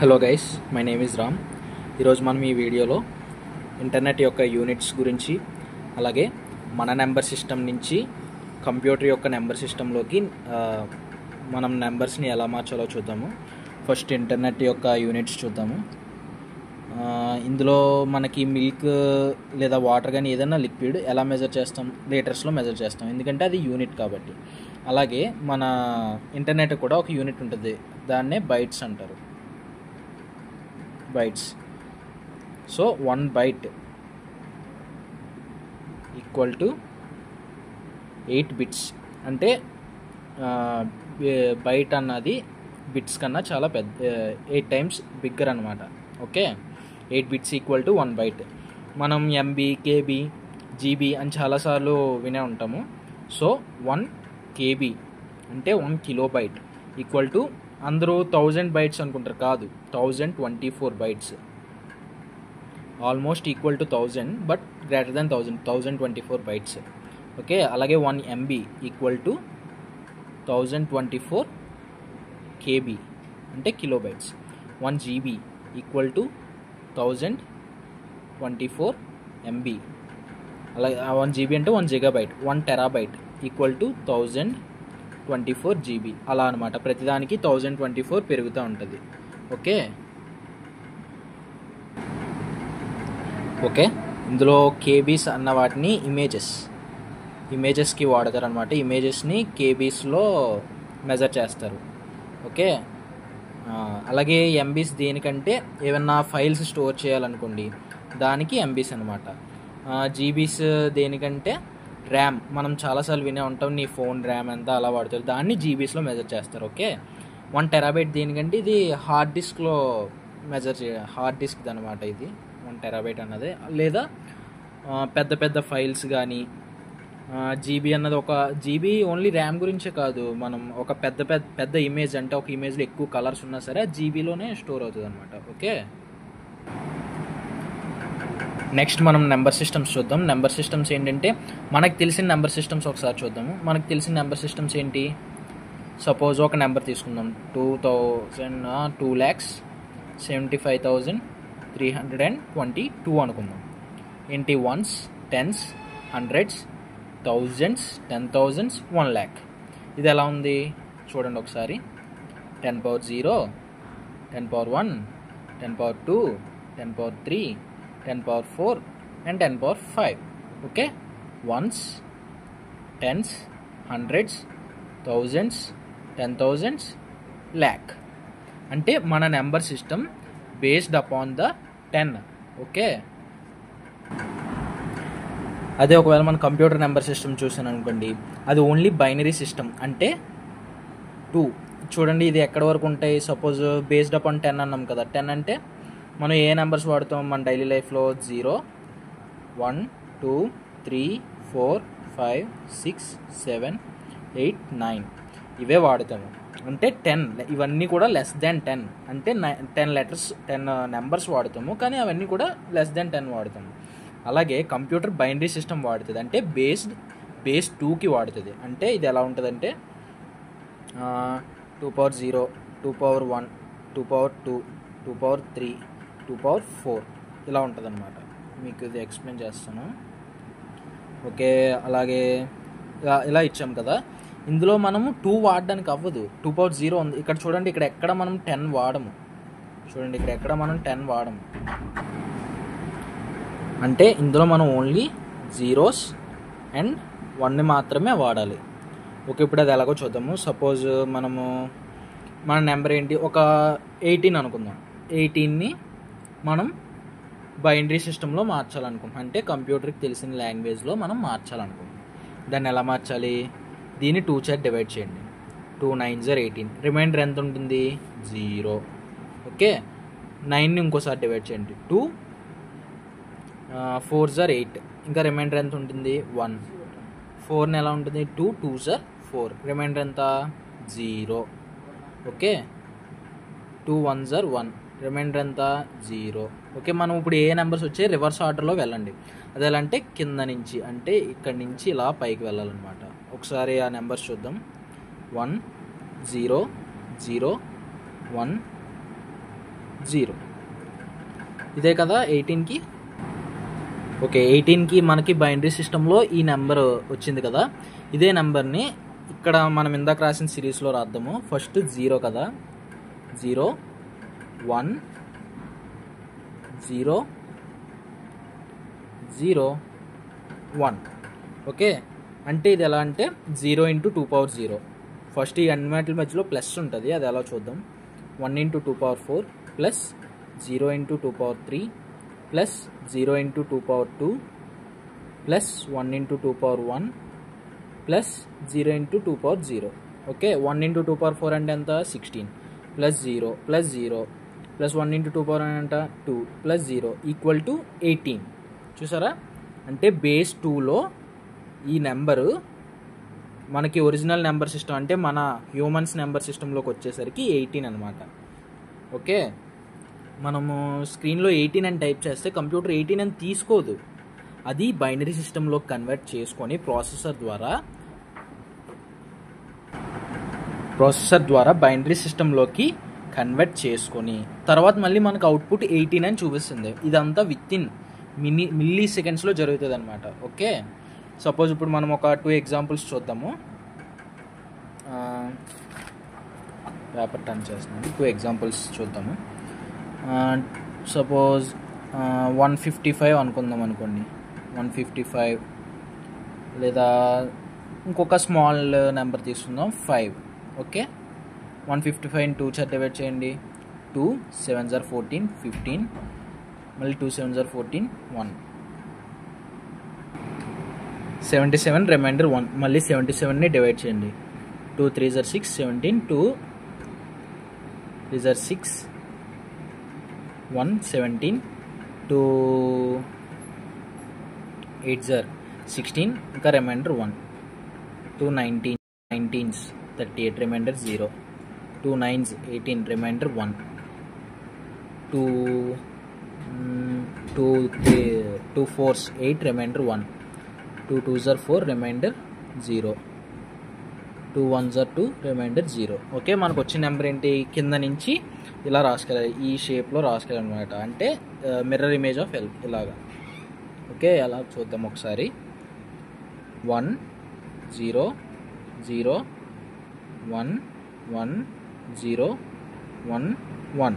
Hello guys, my name is Ram. ఈరోజు మనం ఈ వీడియోలో ఇంటర్నెట్ యొక్క యూనిట్స్ గురించి, అలాగే మన నెంబర్ సిస్టమ్ నుంచి కంప్యూటర్ యొక్క నెంబర్ సిస్టంలోకి మనం నెంబర్స్ని ఎలా మార్చాలో చూద్దాము. ఫస్ట్ ఇంటర్నెట్ యొక్క యూనిట్స్ చూద్దాము. ఇందులో మనకి మిల్క్ లేదా వాటర్ కానీ ఏదైనా లిక్విడ్ ఎలా మెజర్ చేస్తాం? లీటర్స్లో మెజర్ చేస్తాం, ఎందుకంటే అది యూనిట్ కాబట్టి. అలాగే మన ఇంటర్నెట్ కూడా ఒక యూనిట్ ఉంటుంది, దాన్నే బైట్స్ అంటారు. Bytes. So 1 byte equal to 8 bits. అంటే బైట్ అన్నది బిట్స్ కన్నా చాలా పెద్ద, 8 times బిగ్గర్ అనమాట. Okay, 8 bits equal to 1 byte. మనం ఎంబీ, కేబీ, జీబీ అని చాలాసార్లు వినే ఉంటాము. సో 1 KB అంటే 1 kilobyte ఈక్వల్ టు, అందరూ 1000 bytes అనుకుంటారు, కాదు, 1024 bytes. Almost equal to 1000, but greater than 1024 bytes. Okay, అలాగే 1 MB ఈక్వల్ టు 1024 KB అంటే kilobytes. 1 GB equal to 1024 MB. అలాగే 1 GB అంటే 1 gigabyte. 1 terabyte equal to 1024 GB. అలా అనమాట, ప్రతిదానికి 1024 పెరుగుతూ ఉంటుంది. ఓకే, ఇందులో కేబీస్ అన్న వాటిని ఇమేజెస్కి వాడతారు అనమాట. ఇమేజెస్ని కేబీస్లో మెజర్ చేస్తారు. ఓకే, అలాగే ఎంబీస్ దేనికంటే ఏమన్నా ఫైల్స్ స్టోర్ చేయాలనుకోండి, దానికి ఎంబీస్ అనమాట. జీబీస్ దేనికంటే ర్యామ్, మనం చాలాసార్లు వినే ఉంటాం, నీ ఫోన్ ర్యామ్ ఎంత అలా వాడతారు, దాన్ని జీబీస్లో మెజర్ చేస్తారు. ఓకే, 1 terabyte దేనికంటే ఇది హార్డ్ డిస్క్లో హార్డ్ డిస్క్ అనమాట. ఇది 1 terabyte అన్నది. లేదా పెద్ద పెద్ద ఫైల్స్ కానీ, జీబీ అన్నది, ఒక జీబీ ఓన్లీ ర్యామ్ గురించే కాదు, మనం ఒక పెద్ద ఇమేజ్, అంటే ఒక ఇమేజ్లో ఎక్కువ కలర్స్ ఉన్నా సరే జీబీలోనే స్టోర్ అవుతుంది అనమాట. ఓకే, నెక్స్ట్ మనం నెంబర్ సిస్టమ్స్ చూద్దాం. నెంబర్ సిస్టమ్స్ ఏంటంటే, మనకు తెలిసిన నెంబర్ సిస్టమ్స్ ఒకసారి చూద్దాము. మనకు తెలిసిన నెంబర్ సిస్టమ్స్ ఏంటి? సపోజ్ ఒక నెంబర్ తీసుకుందాం, 2,75,322 అనుకుందాం. ఏంటి? Ones, tens, hundreds, thousands, 10,000s, 1 lakh. ఇది ఎలా ఉంది చూడండి ఒకసారి. 10^0, 10^1, 10^2, 10^3, 10^4 and 10^5. Okay, ones, tens, hundreds, thousands, 10,000s, lakh. అంటే మన number system based upon the 10. Okay, అదే ఒకవేళ మన కంప్యూటర్ నెంబర్ సిస్టమ్ చూసాను అనుకోండి, అది ఓన్లీ బైనరీ సిస్టమ్, అంటే 2. చూడండి ఇది ఎక్కడి వరకు ఉంటాయి. సపోజ్ బేస్డ్ అపాన్ 10 అన్నాం కదా. 10 అంటే మనం ఏ నెంబర్స్ వాడుతాం మన డైలీ లైఫ్లో? 0, 1, 2, 3, 4, 5, 6, 7, 8, 9 ఇవే వాడుతాము. అంటే 10, ఇవన్నీ కూడా లెస్ దాన్ 10, అంటే 10 letters, 10 నెంబర్స్ వాడుతాము, కానీ అవన్నీ కూడా లెస్ దాన్ 10 వాడుతాము. అలాగే కంప్యూటర్ బైనరీ సిస్టమ్ వాడుతుంది, అంటే బేస్ 2కి వాడుతుంది. అంటే ఇది ఎలా ఉంటుందంటే 2^0, 2^1, 2^2, 2^3, 2^4 ఇలా ఉంటుంది అనమాట. మీకు ఇది ఎక్స్ప్లెయిన్ చేస్తాను. ఓకే, అలాగే ఇలా ఇచ్చాం కదా. ఇందులో మనము 2 వాడడానికి అవ్వదు. 2^0 ఉంది ఇక్కడ చూడండి. ఇక్కడ ఎక్కడ మనం 10 వాడము. చూడండి, ఇక్కడ ఎక్కడ మనం 10 వాడము. అంటే ఇందులో మనం ఓన్లీ 0s and 1 మాత్రమే వాడాలి. ఓకే, ఇప్పుడు అది ఎలాగో చూద్దాము. సపోజ్ మన నెంబర్ ఏంటి? ఒక 18 అనుకుందాం. 18ని మనం బైనరీ సిస్టంలో మార్చాలనుకుంటున్నాం, అంటే కంప్యూటర్కి తెలిసిన లాంగ్వేజ్లో మనం మార్చాలనుకుంటున్నాం. దాన్ని ఎలా మార్చాలి? దీన్ని 2 చేత డివైడ్ చేయండి. 2 9s are 18. రిమైండర్ ఎంత ఉంటుంది? 0. ఓకే, 9ని ఇంకోసారి డివైడ్ చేయండి. 2 4s are 8. ఇంకా రిమైండర్ ఎంత ఉంటుంది? 1. 4ని ఎలా ఉంటుంది? 2 2s are 4. రిమైండర్ ఎంత? 0. Okay, 2 1s are 1. రిమైండర్ ఎంత? 0. ఓకే, మనం ఇప్పుడు ఏ నెంబర్స్ వచ్చాయి రివర్స్ ఆర్డర్లో వెళ్ళండి. అది ఎలా అంటే కింద నుంచి, అంటే ఇక్కడి నుంచి ఇలా పైకి వెళ్ళాలన్నమాట. ఒకసారి ఆ నెంబర్స్ చూద్దాం. 1 0 0 1 0. ఇదే కదా 18కి. ఓకే, 18కి మనకి బైనరీ సిస్టంలో ఈ నెంబర్ వచ్చింది కదా, ఇదే నెంబర్ని ఇక్కడ మనం ఇందాక రాసిన సిరీస్లో రాద్దాము. ఫస్ట్ 0 కదా, 0 1 0 0 1. ఓకే, అంటే ఇది ఎలా అంటే 0 × 2^0. ఫస్ట్ ఈ అన్నిటి మధ్యలో ప్లస్ ఉంటుంది, అది ఎలా చూద్దాం. 1 × 2^4 plus 0 × 2^3 plus 0 × 2^2 plus 1 × 2^1 plus 0 × 2^0. Okay, 1 × 2^4 అంటే ఎంత, 16 ప్లస్ 0 ప్లస్ 0 ప్లస్ 1 × 2^1 అంట 2 ప్లస్ 0 ఈక్వల్ టు 18. చూసారా, అంటే బేస్ 2లో ఈ నెంబరు మనకి ఒరిజినల్ నెంబర్ సిస్టమ్ అంటే మన హ్యూమన్స్ నెంబర్ సిస్టంలోకి వచ్చేసరికి 18 అనమాట. ఓకే, మనము స్క్రీన్లో 18 అని టైప్ చేస్తే కంప్యూటర్ 18 అని తీసుకోదు, అది బైనరీ సిస్టంలో కన్వర్ట్ చేసుకొని ప్రాసెసర్ ద్వారా బైనరీ సిస్టంలోకి కన్వర్ట్ చేసుకొని తర్వాత మళ్ళీ మనకు అవుట్పుట్ 18 అని చూపిస్తుంది. ఇదంతా విత్ ఇన్ మిల్లీ సెకండ్స్లో జరుగుతుంది అనమాట. ఓకే, సపోజ్ ఇప్పుడు మనం ఒక 2 ఎగ్జాంపుల్స్ చూద్దాము. పేపర్ టర్న్ చేస్తున్నాను, 2 ఎగ్జాంపుల్స్ చూద్దాము. సపోజ్ 155 అనుకుందాం అనుకోండి, 155. లేదా ఇంకొక స్మాల్ నెంబర్ తీసుకుందాం, 5. ఓకే, 155 2 చేత డివైడ్ చేయండి. 2 7s are 14, 15. మళ్ళీ 2 7s are 14, 1. 77 రిమైండర్ 1. మళ్ళీ 77ని డివైడ్ చేయండి. 2 3s are 6, 17. 2 3s are 6, 1 17. 2 8s are 16, ఇంకా remainder 1. 2 19s 38, remainder 0. 2 9s 18, remainder 1. 2 4s 8, remainder 1. 2 2s are 4, remainder 0. 2 1s are 2, remainder 0. Okay, మనకు వచ్చిన నెంబర్ ఏంటి, కింద నుంచి ఇలా రాసుకెళ్ళాలి, ఈ షేప్లో రాసుకెళ్ళాలి అనమాట. అంటే మిర్రర్ ఇమేజ్ ఆఫ్ ఎల్ ఇలాగా. ఓకే, అలా చూద్దాం ఒకసారి. 1 0 0 1 1 0 1 1.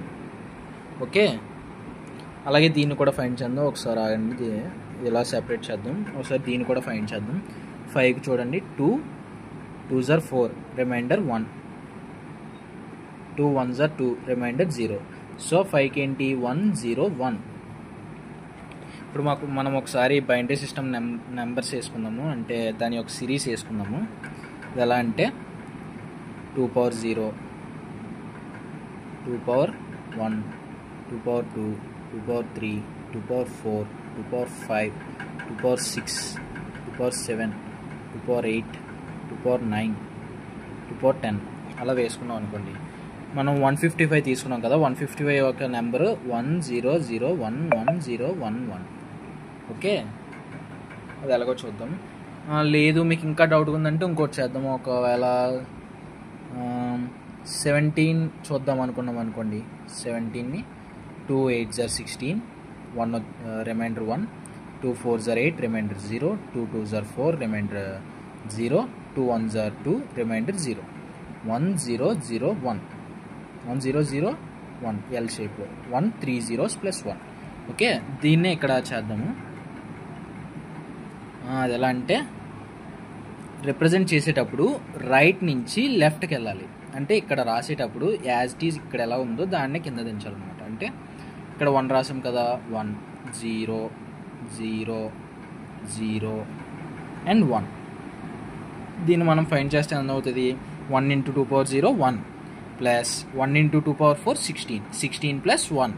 ఓకే, అలాగే దీన్ని కూడా ఫైండ్ చేద్దాం ఒకసారి. ఆగండి, ఇలా సెపరేట్ చేద్దాం. ఒకసారి దీన్ని కూడా ఫైండ్ చేద్దాం. 5కి చూడండి, 2 2s are 4, remainder 1. 2 1s are 2, remainder 0. So 5కి ఏంటి, 1 0 1. ఇప్పుడు మనం ఒకసారి బైనరీ సిస్టమ్ నెంబర్స్ వేసుకుందాము, అంటే దాని యొక్క సిరీస్ వేసుకుందాము. ఇది ఎలా అంటే 2^0, 2^1, 2^2, 2^3, 2^4, 2^5, 2^6, 2^7, 2^8, 2^9, 2^10 అలా వేసుకున్నాం అనుకోండి. మనం 155 తీసుకున్నాం కదా, 155 యొక్క నెంబరు 100110111. ఓకే, అది ఎలాగో చూద్దాం. లేదు మీకు ఇంకా డౌట్గా ఉందంటే ఇంకోటి చేద్దాం. ఒకవేళ 17 చూద్దాం అనుకున్నాం అనుకోండి. 17ని 2 8s are 16, 1 remainder 1. 2 4s are 8, remainder 0. 2 2s are 4, remainder 0. 2 1s are 2, remainder 0. 1 0 0 1, 1 0 0 1 L షేప్లో 1 3 zeros ప్లస్ 1. ఓకే, దీన్నే ఇక్కడ చేద్దాము. అది ఎలా అంటే రిప్రజెంట్ చేసేటప్పుడు రైట్ నుంచి లెఫ్ట్కి వెళ్ళాలి. అంటే ఇక్కడ రాసేటప్పుడు యాజ్ ఇట్ ఈజ్ ఇక్కడ ఎలా ఉందో దాన్నే కింద దించాలన్నమాట. అంటే ఇక్కడ 1 రాసాం కదా, 1 0 0 0 అండ్ 1. దీన్ని మనం ఫైండ్ చేస్తే ఎంత అవుతుంది, 1 × 2^0 1 ప్లస్ 1 × 2^4 16, 16 ప్లస్ 1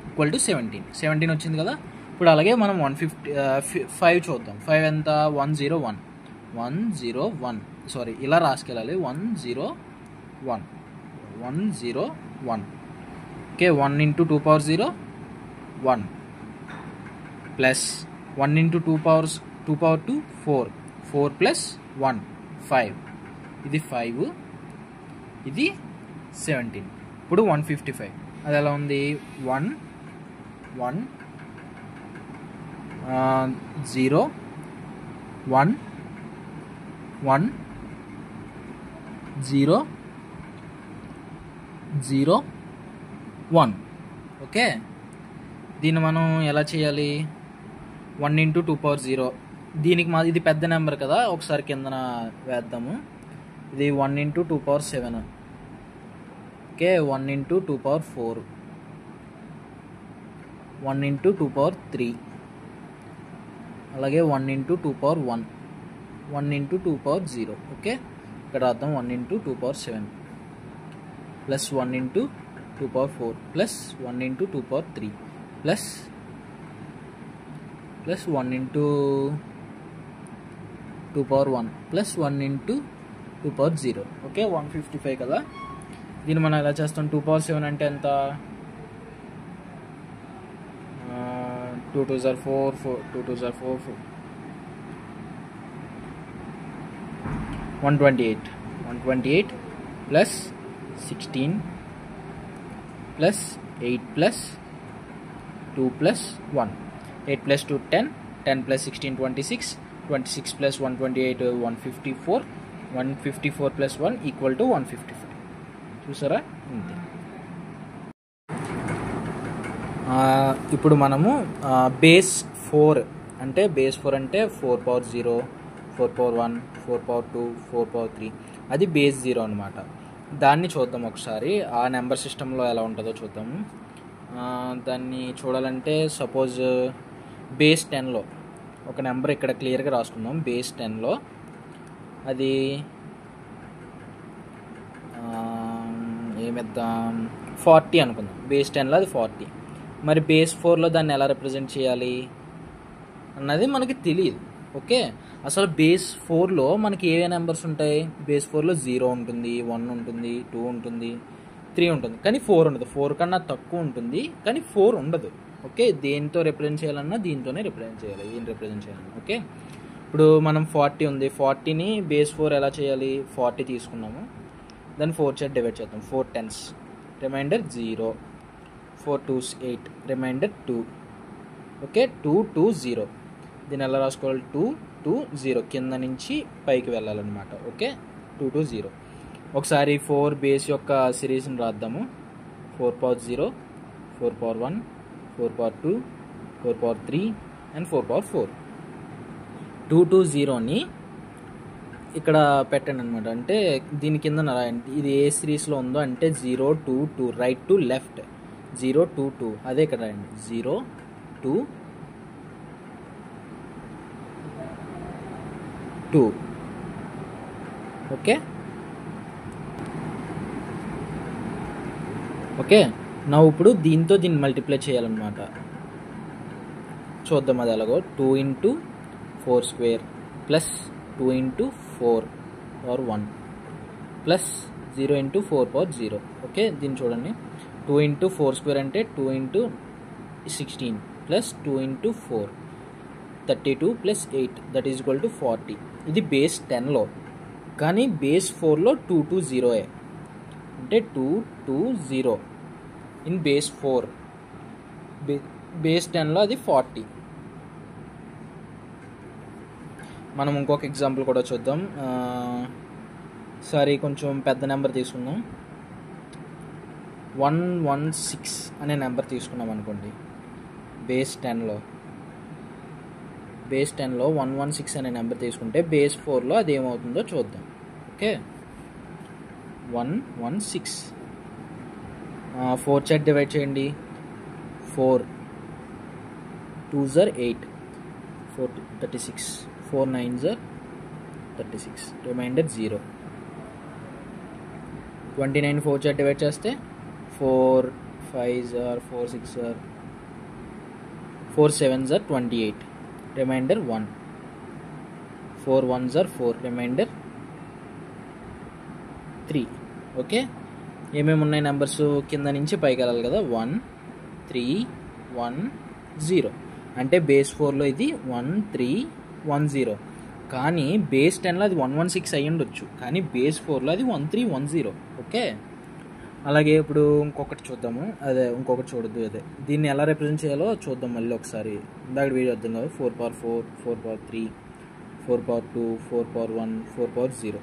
ఈక్వల్ టు 17. 17 వచ్చింది కదా. ఇప్పుడు అలాగే మనం 155 చూద్దాం. 5 ఎంత, 1 0 1 1 0 1, సారీ ఇలా రాసుకెళ్ళాలి, 1 0 1 1 0 1. Okay, 1 × 2^0 1 plus 1 × 2^2 4, 4 plus 1 5. ఇది 5, ఇది 17. ఇప్పుడు 155. అది ఎలా ఉంది 1 1 0 1 1 0 0 1. ఓకే, దీన్ని మనం ఎలా చేయాలి? 1 × 2^0. దీనికి ఇది పెద్ద నెంబర్ కదా, ఒకసారి కిందన వేద్దాము. ఇది 1 × 2^7. ఓకే, 1 × 2^4, 1 × 2^3, అలాగే 1 × 2^1, 1 × 2^0. ఓకే, ఇక్కడ రాద్దాం 1 × 2^7 plus 1 × 2^4 plus 1 × 2^3 plus 1 × 2^1 plus 1 × 2^0. Okay, 155 కదా. దీన్ని మనం ఎలా చేస్తాం? 2^7 అంటే ఎంత? 2 2 4 2 2 4 128 plus 16 plus 8 plus 2 plus 1. 8 plus 2 10, 10 plus 16 26, 26 plus 128 154, 154 plus 1 equal to 155. చూసారా? ఇంతే. ఇప్పుడు మనము బేస్ 4 అంటే 4^0, 4^1, 4^2, 4^3 అది బేస్ 0 అనమాట. దాన్ని చూద్దాం ఒకసారి. ఆ నెంబర్ సిస్టంలో ఎలా ఉంటుందో చూద్దాము. దాన్ని చూడాలంటే సపోజ్ బేస్ 10లో ఒక నెంబర్ ఇక్కడ క్లియర్గా రాసుకుందాం. బేస్ 10లో అది ఏమిద్దాం? 40 అనుకుందాం. బేస్ 10లో అది 40. మరి బేస్ 4లో దాన్ని ఎలా రిప్రజెంట్ చేయాలి అన్నది మనకి తెలియదు. ఓకే, అసలు బేస్ 4లో మనకి ఏ నెంబర్స్ ఉంటాయి? బేస్ 4లో 0 ఉంటుంది, 1 ఉంటుంది, 2 ఉంటుంది, 3 ఉంటుంది, కానీ 4 ఉండదు. 4 కన్నా తక్కువ ఉంటుంది కానీ 4 ఉండదు. ఓకే, దేంతో రిప్రజెంట్ చేయాలన్నా దీంతోనే రిప్రజెంట్ చేయాలి. ఏం రిప్రజెంట్ చేయాలన్నా. ఓకే, ఇప్పుడు మనం 40 ఉంది. 40ని బేస్ 4 ఎలా చేయాలి? 40 తీసుకున్నాము, దాన్ని 4 చేత డివైడ్ చేద్దాం. 4 10s reminder 0, 4 2s 8 reminder 2. Okay, 2 2 0. దీన్ని ఎలా రాసుకోవాలి? 2 2 0 కింద నుంచి పైకి వెళ్ళాలన్నమాట. ఓకే, 2 2 0. ఒకసారి 4 బేస్ యొక్క సిరీస్ని రాద్దాము. 4^0, 4^1, 4^2, 4^3 అండ్ 4^4. 2 2 0ని ఇక్కడ పెట్టండి అనమాట. అంటే దీని కింద రాయండి. ఇది ఏ సిరీస్లో ఉందో అంటే 0 2 2 రైట్ టు లెఫ్ట్, 0 2 2 అదే ఇక్కడ రాయండి. 0 2 2. ఓకే ఓకే నా ఇప్పుడు దీంతో దీన్ని మల్టిప్లై చేయాలన్నమాట. చూద్దాం అది ఎలాగో. 2 × 4² ప్లస్ 2 × 4^1 ప్లస్ 0 × 4^0. ఓకే, దీన్ని చూడండి. 2 × 4² అంటే 2 × 16 plus 2 × 4 32 plus 8 that is equal to 40. ఇది బేస్ 10లో, కానీ బేస్ 4లో 2 2 0 అంటే 2 2 0 ఇన్ బేస్ 4. బేస్ 10లో అది 40. మనం ఇంకొక ఎగ్జాంపుల్ కూడా చూద్దాం. సారీ, కొంచెం పెద్ద నెంబర్ తీసుకుందాం. 116 అనే నెంబర్ తీసుకున్నాం అనుకోండి. బేస్ 10లో 116 అనే నెంబర్ తీసుకుంటే బేస్ 4లో అది ఏమవుతుందో చూద్దాం. ఓకే, 116 4 చేత డివైడ్ చేయండి. 4 2s 8, 4 36, 4 9s 36 రిమైండర్ 0. 29 4 చేత డివైడ్ చేస్తే 4 5s 4 6 4 7s 28 reminder 1. 4 1s 4 reminder 3. Okay, ఏమేమి ఉన్నాయి నెంబర్స్? కింద నుంచి పైకి వెళ్ళాలి కదా. 1 3 1 0 అంటే బేస్ 4లో ఇది 1 3 1 0. కానీ బేస్ 10లో అది 116 అయ్యి ఉండొచ్చు, కానీ బేస్ 4లో అది 13 1 0. ఓకే, అలాగే ఇప్పుడు ఇంకొకటి చూద్దాము, ఇంకొకటి చూడొద్దు, దీన్ని ఎలా రిప్రజెంట్ చేయాలో చూద్దాం మళ్ళీ ఒకసారి. ఇందాక వీడియో అర్థం కాదు. 4 power 4, 4 power 3, 4 power 2, 4 power 1, 4 power 0.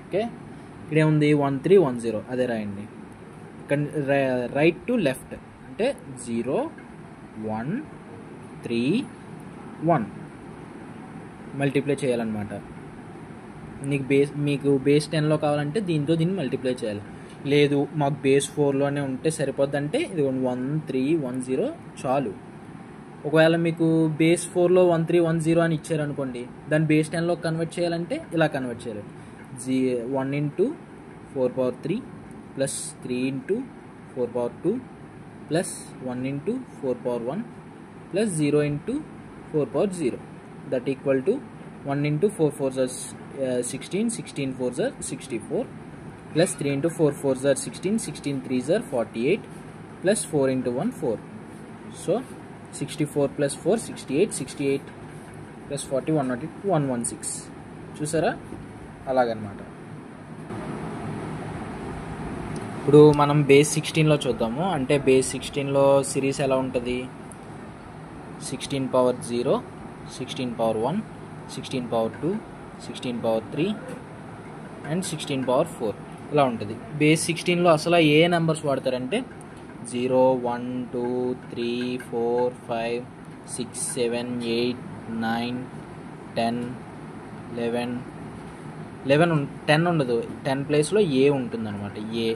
Okay, ఇక్కడేముంది 1 3 1 0, అదే రాయండి. రైట్ టు లెఫ్ట్ అంటే 0 1 3 1 మల్టిప్లై చేయాలన్నమాట. మీకు బేస్ 10లో కావాలంటే దీన్ని మల్టిప్లై చేయాలి. లేదు మాకు బేస్ 4లోనే ఉంటే సరిపోద్దంటే ఇది 1 3 1 0 చాలు. ఒకవేళ మీకు బేస్ 4లో 1 3 1 0 అని ఇచ్చారనుకోండి, దాన్ని బేస్ 10లో కన్వర్ట్ చేయాలంటే ఇలా కన్వర్ట్ చేయాలి. 1 into 4 power 3 plus 3 into 4 power 2 plus 1 into 4 power 1 plus 0 into 4 power 0, that equal to 1 into 4 4s are 16, 16 4s are 64 plus 3 into 4 4s are 16, 16 3s are 48 plus 4 into 1 4. So 64 plus 4 68, 68 plus 40 116. చూసారా, అలాగనమాట. ఇప్పుడు మనం base 16లో చూద్దాము. అంటే base 16లో series ఎలా ఉంటుంది? 16 power 0, 16 power 1, 16 power 2, 16 power 3 and 16 power 4 ఇలా ఉంటుంది. బేస్ 16లో అసలు ఏ నెంబర్స్ వాడతారంటే 0 1 2 3 4 5 6 7 8 9 10 11 10 ఉండదు. 10 ప్లేస్లో ఏ ఉంటుంది అనమాట. ఏ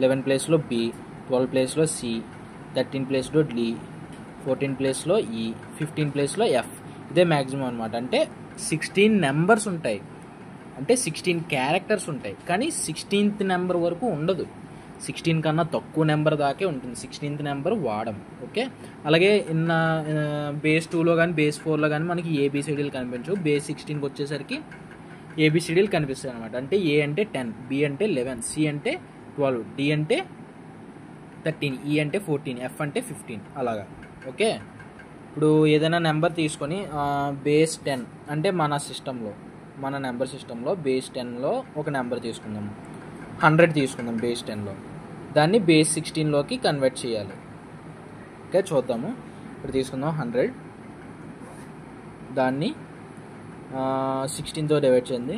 11 ప్లేస్లో బి, 12 ప్లేస్లో సి, 13 ప్లేస్లో డి, 14 ప్లేస్లో ఈ, 15 ప్లేస్లో ఎఫ్. ఇదే మ్యాక్సిమం అనమాట. అంటే 16 నెంబర్స్ ఉంటాయి, అంటే 16 క్యారెక్టర్స్ ఉంటాయి. కానీ 16th నెంబర్ వరకు ఉండదు. 16 కన్నా తక్కువ నెంబర్ దాకే ఉంటుంది. 16th నెంబర్ వాడం. ఓకే, అలాగే బేస్ 2లో కానీ బేస్ 4లో కానీ మనకి ఏబిసిడీలు కనిపించవు. బేస్ 16కి వచ్చేసరికి ఏబిసిడీలు కనిపిస్తాయి అనమాట. అంటే ఏ అంటే 10, బి అంటే 11, సి అంటే 12, డి అంటే 13, ఈ అంటే 14, ఎఫ్ అంటే 15 అలాగా. ఓకే, ఇప్పుడు ఏదైనా నెంబర్ తీసుకొని బేస్ 10 అంటే మన నెంబర్ సిస్టంలో బేస్ 10లో ఒక నెంబర్ తీసుకుందాము. 100 తీసుకుందాం బేస్ 10లో. దాన్ని బేస్ 16లోకి కన్వర్ట్ చేయాలి. ఓకే, చూద్దాము. ఇప్పుడు తీసుకుందాం 100, దాన్ని 16తో డివైడ్ చేయండి.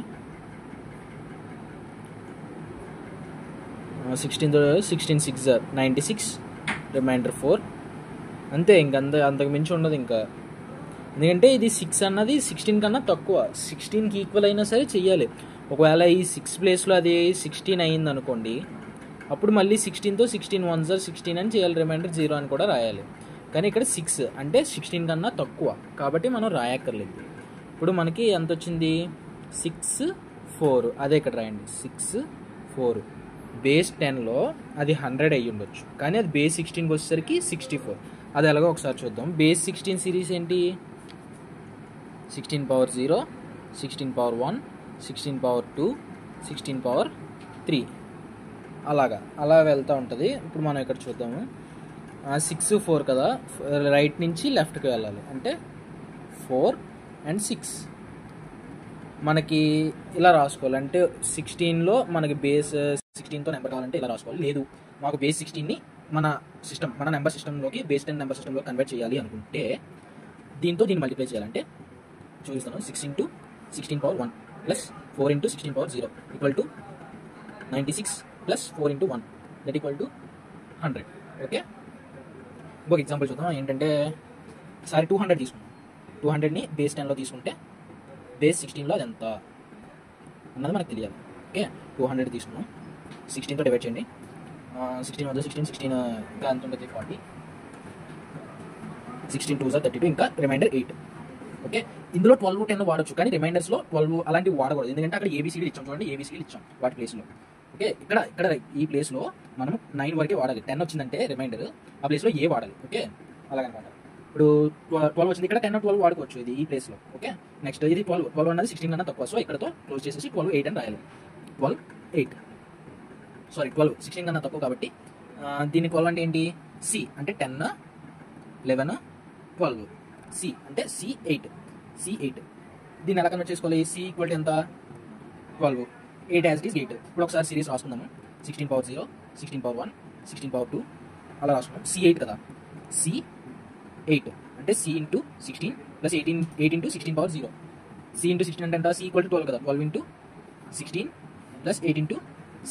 16 6 96, రిమైండర్ 4. అంతే, అంతకు మించి ఉండదు ఇంకా. ఎందుకంటే ఇది 6 అన్నది 16 కన్నా తక్కువ. 16కి ఈక్వల్ అయినా సరే చెయ్యాలి. ఒకవేళ ఈ 6 ప్లేస్లో అది 16 అయ్యింది అనుకోండి, అప్పుడు మళ్ళీ 16తో 16 1s are 16 అని చేయాలి. రిమైండర్ 0 అని కూడా రాయాలి. కానీ ఇక్కడ 6 అంటే 16 కన్నా తక్కువ కాబట్టి మనం రాయక్కర్లేదు. ఇప్పుడు మనకి ఎంత వచ్చింది? 6 4. అదే ఇక్కడ రాయండి, 6 4. బేస్ 10లో అది 100 అయ్యి ఉండొచ్చు, కానీ అది బేస్ 16కి వచ్చేసరికి 64. అది ఎలాగో ఒకసారి చూద్దాం. బేస్ 16 సిరీస్ ఏంటి? 16 power 0, 16 power 1, 16 power 2, 16 power 3 అలా వెళ్తూ ఉంటుంది. ఇప్పుడు మనం ఇక్కడ చూద్దాము. 6 4 కదా, రైట్ నుంచి లెఫ్ట్కి వెళ్ళాలి. అంటే 4 and 6 మనకి ఇలా రాసుకోవాలి. అంటే 16లో మనకి బేస్ 16తో నెంబర్ కావాలంటే ఇలా రాసుకోవాలి. లేదు మాకు బేస్ 16ని మన నెంబర్ సిస్టంలోకి బేస్ 10 నెంబర్ సిస్టంలో కన్వర్ట్ చేయాలి అనుకుంటే దీన్ని మల్టిప్లై చేయాలంటే చూపిస్తాను. 6 into 16 power 1 plus 4 into 16 power 0 equal to 96 plus 4 into 1 that equal to 100. Okay, ఇంకొక ఎగ్జాంపుల్ చూద్దాం. ఏంటంటే ఈసారి 200 తీసుకున్నాం. 200ని బేస్ 10లో తీసుకుంటే బేస్ 16లో అది ఎంత అన్నది మనకు తెలియాలి. ఓకే, 200 తీసుకున్నాం. 16తో డివైడ్ చేయండి. 16 వద్ద 16 ఇంకా ఎంత ఉంటుంది? 40. 16 2s are 32, ఇంకా రిమైండర్ 8. ఓకే, ఇందులో 12 10 వాడచ్చు, కానీ రిమైండర్స్లో 12 అలాంటివి వాడకూడదు. ఎందుకంటే అక్కడ ఏబిసిడీలు ఇచ్చాం, చూడండి ఏబిసిడీలు ఇచ్చాం వాటి ప్లేస్లో. ఓకే, ఇక్కడ ఈ ప్లేస్లో మనం 9 వరకే వాడాలి. 10 వచ్చిందంటే రిమైండర్, ఆ ప్లేస్లో ఏ వాడాలి. ఓకే, అలాగనమాట. ఇప్పుడు 12 వచ్చింది, ఇక్కడ 10 12 వాడుకోవచ్చు ఇది ఈ ప్లేస్లో. ఓకే, నెక్స్ట్ ఇది 12 అన్నది 16 కన్నా తక్కువ, సో ఇక్కడతో క్లోజ్ చేసేసి 12 8 అని రాయాలి. 12 8 సారీ 12 16 కన్నా తక్కువ కాబట్టి దీన్ని 12 అంటే ఏంటి? సి అంటే 10 11 12, సి అంటే C8. దీన్ని ఎలా కన్వర్ట్ చేసుకోవాలి? సి ఈక్వల్ టు ఎంత? 12, 8 యాజ్ ఇట్ ఈస్ 8. ఇప్పుడు ఒకసారి సిరీస్ రాసుకుందాము. 16 power 0, 16 పవర్ 1, 16 పవర్ 2 అలా రాసుకున్నాం. C8 కదా, C8 అంటే C into 16 plus 8 into 16 power 0. C into 16 అంటే ఎంత? C ఈక్వల్ టు 12 కదా, 12 into 16 plus 8 into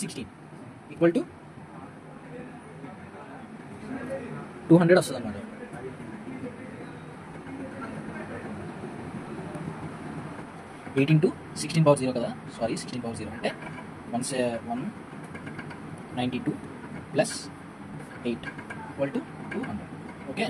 16 equal to 200 వస్తుంది అన్నమాట. ఎయిట్ ఇంటూ 16 పవర్ 0 కదా, సారీ 16 పవర్ 0 అంటే 192 ప్లస్ 8 ఈక్వల్ టు 200. ఓకే.